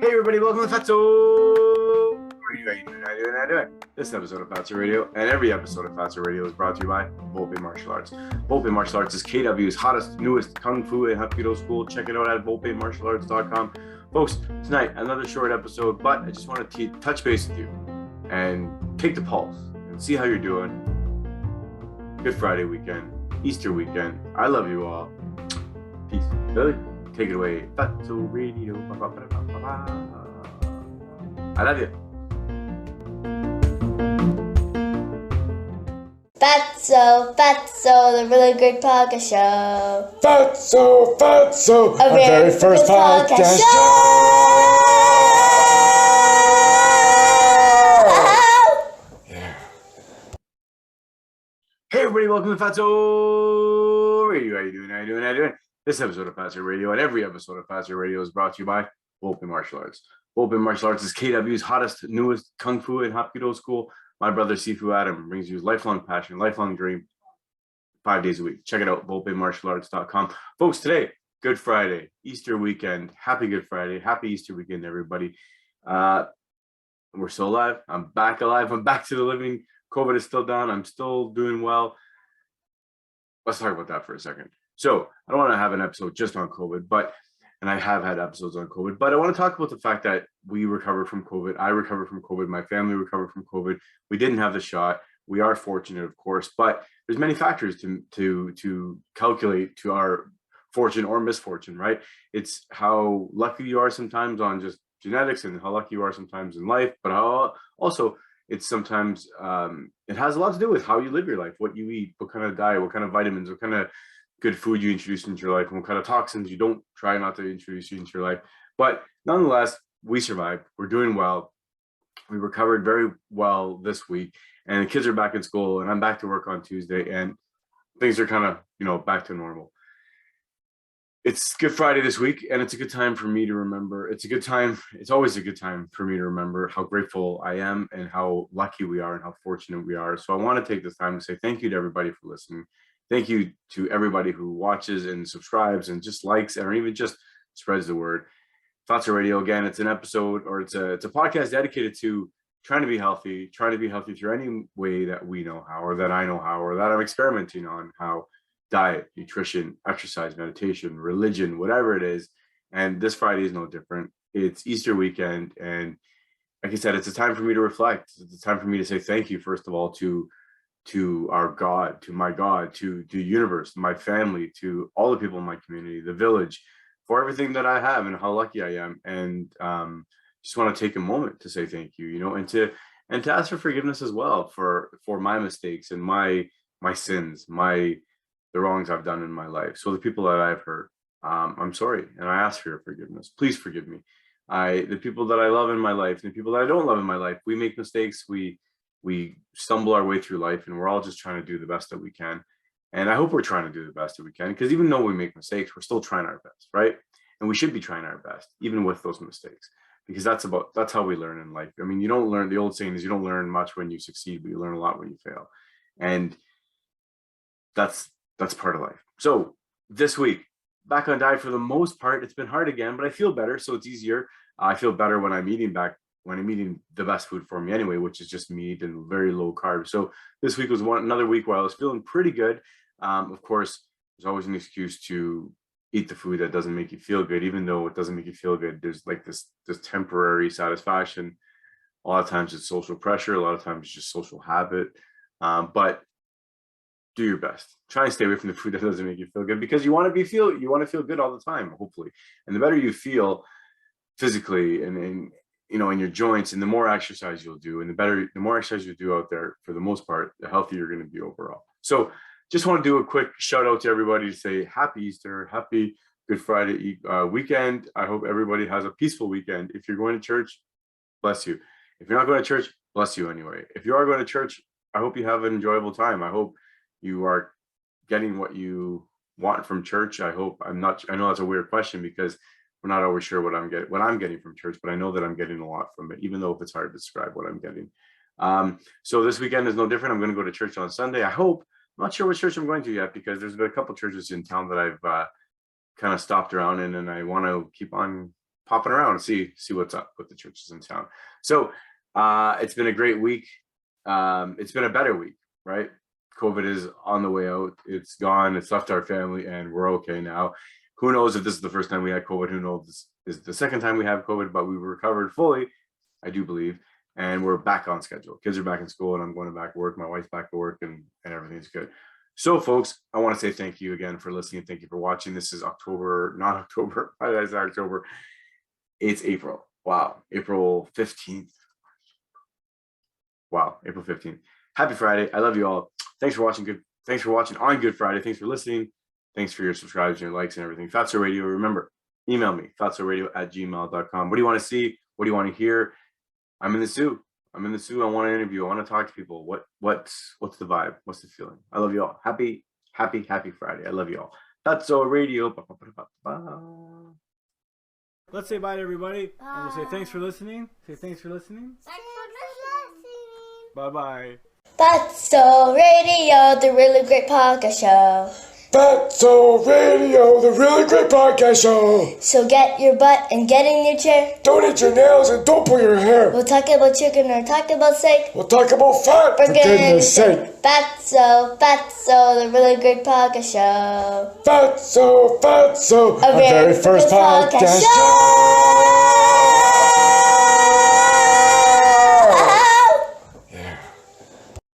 Hey everybody, welcome to Fatso Radio. How you doing? This episode of Fatso Radio and every episode of Fatso Radio is brought to you by Volpe Martial Arts. Volpe Martial Arts is KW's hottest, newest Kung Fu and Hapkido school. Check it out at volpemartialarts.com. Folks, tonight, another short episode, but I just want to touch base with you and take the pulse and see how you're doing. Good Friday weekend, Easter weekend. I love you all. Peace. Billy, take it away. Fatso Radio. I love you. Fatso, the really great podcast show. Fatso, our very first podcast show. Yeah. Hey everybody, welcome to Fatso Radio. How you doing? This episode of Fatso Radio and every episode of Fatso Radio is brought to you by Volpe Martial Arts. Volpe Martial Arts is KW's hottest, newest Kung Fu and Hapkido school. My brother Sifu Adam brings you his lifelong passion, lifelong dream, 5 days a week. Check it out, volpemartialarts.com. Folks, today, Good Friday, Easter weekend. Happy Good Friday. Happy Easter weekend, everybody. We're still alive. I'm back alive. I'm back to the living. COVID is still down. I'm still doing well. Let's talk about that for a second. So I don't want to have an episode just on COVID, and I have had episodes on COVID, but I want to talk about the fact that we recovered from COVID. I recovered from COVID. My family recovered from COVID. We didn't have the shot. We are fortunate, of course, but there's many factors to calculate to our fortune or misfortune, right? It's how lucky you are sometimes on just genetics and how lucky you are sometimes in life, but how also it's sometimes it has a lot to do with how you live your life, what you eat, what kind of diet, what kind of vitamins, what kind of good food you introduce into your life, and what kind of toxins you don't try not to introduce into your life. But nonetheless, we survived. We're doing well. We recovered very well this week, and the kids are back in school, and I'm back to work on Tuesday, and things are kind of, back to normal. It's Good Friday this week, and it's a good time for me to remember. It's always a good time for me to remember how grateful I am and how lucky we are and how fortunate we are. So I want to take this time to say thank you to everybody for listening. Thank you to everybody who watches and subscribes and just likes or even just spreads the word. Fatso Radio, again, it's an episode or it's a podcast dedicated to trying to be healthy through any way that we know how, or that I know how, or that I'm experimenting on how. Diet, nutrition, exercise, meditation, religion, whatever it is. And this Friday is no different. It's Easter weekend. And like I said, it's a time for me to reflect. It's a time for me to say thank you, first of all, to our God, to my God, to the universe, my family, to all the people in my community, the village, for everything that I have and how lucky I am. And just want to take a moment to say thank you, and to ask for forgiveness as well for my mistakes and my sins, the wrongs I've done in my life. So the people that I've hurt, I'm sorry, and I ask for your forgiveness. Please forgive me. The people that I love in my life, and the people that I don't love in my life, we make mistakes. We stumble our way through life, and we're all just trying to do the best that we can. And I hope we're trying to do the best that we can, because even though we make mistakes, we're still trying our best, right? And we should be trying our best, even with those mistakes, because that's how we learn in life. I mean, you don't learn. The old saying is, you don't learn much when you succeed, but you learn a lot when you fail, and that's part of life. So this week, back on diet for the most part. It's been hard again, but I feel better, so it's easier. I feel better when I'm eating the best food for me anyway, which is just meat and very low carb. So this week was another week where I was feeling pretty good. Of course, there's always an excuse to eat the food that doesn't make you feel good, even though it doesn't make you feel good. There's like this temporary satisfaction. A lot of times it's social pressure. A lot of times it's just social habit. But do your best. Try and stay away from the food that doesn't make you feel good, because you want to feel good all the time, hopefully. And the better you feel physically and in your joints, and the more exercise you'll do, and the more exercise you do out there, for the most part, the healthier you're going to be overall. So just want to do a quick shout out to everybody to say happy Easter, happy Good Friday weekend. I hope everybody has a peaceful weekend. If you're going to church, bless you. If you're not going to church, bless you anyway. If you are going to church, I hope you have an enjoyable time. I hope you are getting what you want from church. I know that's a weird question, because we're not always sure what I'm getting from church, but I know that I'm getting a lot from it, even though if it's hard to describe what I'm getting. So this weekend is no different. I'm going to go to church on Sunday. I hope. I'm not sure which church I'm going to yet, because there's been a couple churches in town that I've kind of stopped around in, and I want to keep on popping around and see what's up with the churches in town. So it's been a great week. It's been a better week, right? COVID is on the way out. It's gone. It's left our family, and we're okay now. Who knows if this is the first time we had COVID? Who knows if this is the second time we have COVID? But we recovered fully, I do believe, and we're back on schedule. Kids are back in school, and I'm going back to work. My wife's back to work, and everything's good. So, folks, I want to say thank you again for listening. Thank you for watching. This is October, not October. Why did I say October? It's April. Wow, April 15th. Wow, April 15th. Happy Friday. I love you all. Thanks for watching. Thanks for watching on Good Friday. Thanks for listening. Thanks for your subscribes and your likes and everything. Fatso Radio. Remember, email me, fatsoradio@gmail.com. What do you want to see? What do you want to hear? I'm in the zoo. I want to interview. I want to talk to people. What's the vibe? What's the feeling? I love you all. Happy Friday. I love you all. Fatso Radio. Let's say bye to everybody. And we'll say thanks for listening. Say thanks for listening. Bye-bye. Fatso Radio, the really great podcast show. Fatso Radio, the really great podcast show. So get your butt and get in your chair. Don't eat your nails and don't pull your hair. We'll talk about chicken or talk about steak. We'll talk about fat, for goodness sake. Fatso, the really great podcast show. Fatso, our very first podcast show.